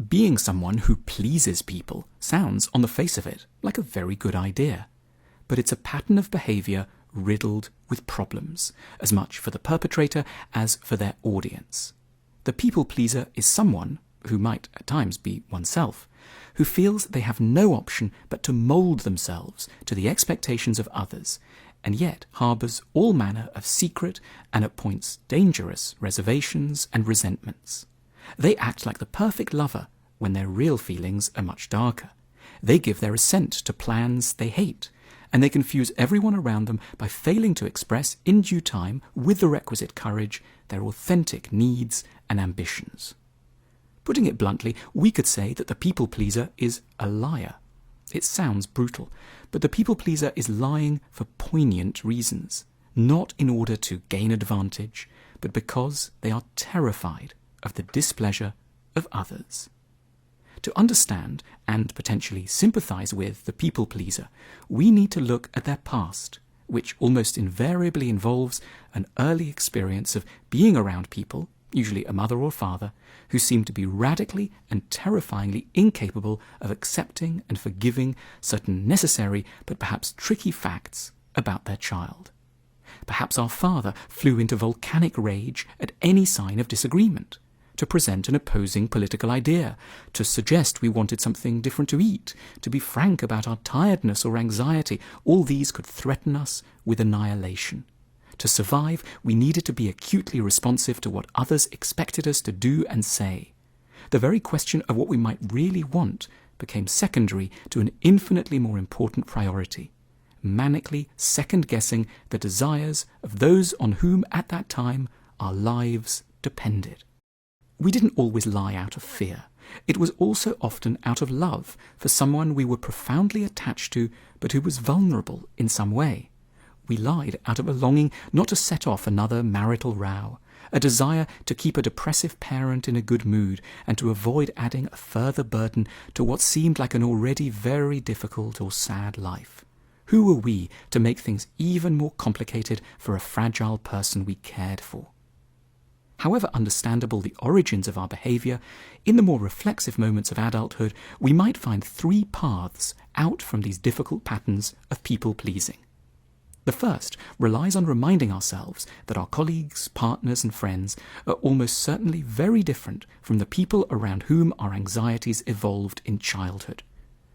Being someone who pleases people sounds, on the face of it, like a very good idea. But it's a pattern of behavior riddled with problems, as much for the perpetrator as for their audience. The people pleaser is someone, who might at times be oneself, who feels they have no option but to mould themselves to the expectations of others, and yet harbours all manner of secret and at points dangerous reservations and resentments. They act like the perfect lover when their real feelings are much darker. They give their assent to plans they hate, and they confuse everyone around them by failing to express in due time, with the requisite courage, their authentic needs and ambitions. Putting it bluntly, we could say that the people pleaser is a liar. It sounds brutal, but the people pleaser is lying for poignant reasons, not in order to gain advantage, but because they are terrified of the displeasure of others. To understand and potentially sympathize with the people pleaser, we need to look at their past, which almost invariably involves an early experience of being around people, usually a mother or father, who seem to be radically and terrifyingly incapable of accepting and forgiving certain necessary but perhaps tricky facts about their child. Perhaps our father flew into volcanic rage at any sign of disagreement, to present an opposing political idea, to suggest we wanted something different to eat, to be frank about our tiredness or anxiety. All these could threaten us with annihilation. To survive, we needed to be acutely responsive to what others expected us to do and say. The very question of what we might really want became secondary to an infinitely more important priority, manically second-guessing the desires of those on whom at that time our lives depended. We didn't always lie out of fear. It was also often out of love for someone we were profoundly attached to, but who was vulnerable in some way. We lied out of a longing not to set off another marital row, a desire to keep a depressive parent in a good mood, and to avoid adding a further burden to what seemed like an already very difficult or sad life. Who were we to make things even more complicated for a fragile person we cared for? However understandable the origins of our behaviour, in the more reflexive moments of adulthood, we might find three paths out from these difficult patterns of people-pleasing. The first relies on reminding ourselves that our colleagues, partners and friends are almost certainly very different from the people around whom our anxieties evolved in childhood.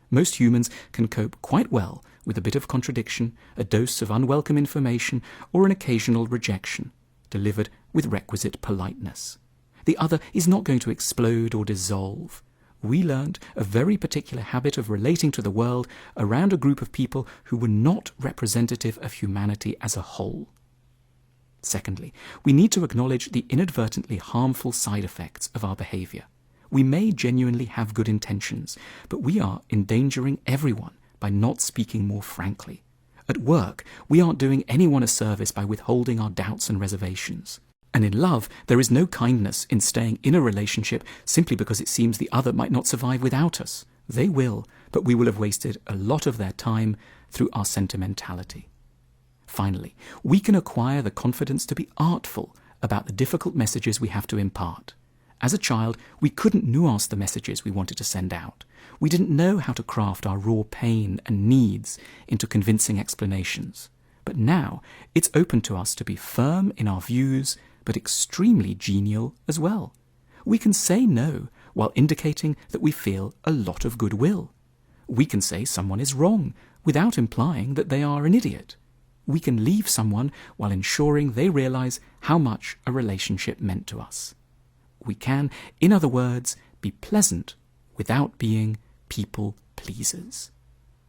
Most humans can cope quite well with a bit of contradiction, a dose of unwelcome information, or an occasional rejection, delivered with requisite politeness. The other is not going to explode or dissolve. We learned a very particular habit of relating to the world around a group of people who were not representative of humanity as a whole. Secondly, we need to acknowledge the inadvertently harmful side effects of our behaviour. We may genuinely have good intentions, but we are endangering everyone by not speaking more frankly. At work, we aren't doing anyone a service by withholding our doubts and reservations. And in love, there is no kindness in staying in a relationship simply because it seems the other might not survive without us. They will, but we will have wasted a lot of their time through our sentimentality. Finally, we can acquire the confidence to be artful about the difficult messages we have to impart. As a child, we couldn't nuance the messages we wanted to send out. We didn't know how to craft our raw pain and needs into convincing explanations. But now, it's open to us to be firm in our views, but extremely genial as well. We can say no while indicating that we feel a lot of goodwill. We can say someone is wrong without implying that they are an idiot. We can leave someone while ensuring they realize how much a relationship meant to us. We can, in other words, be pleasant without being people pleasers.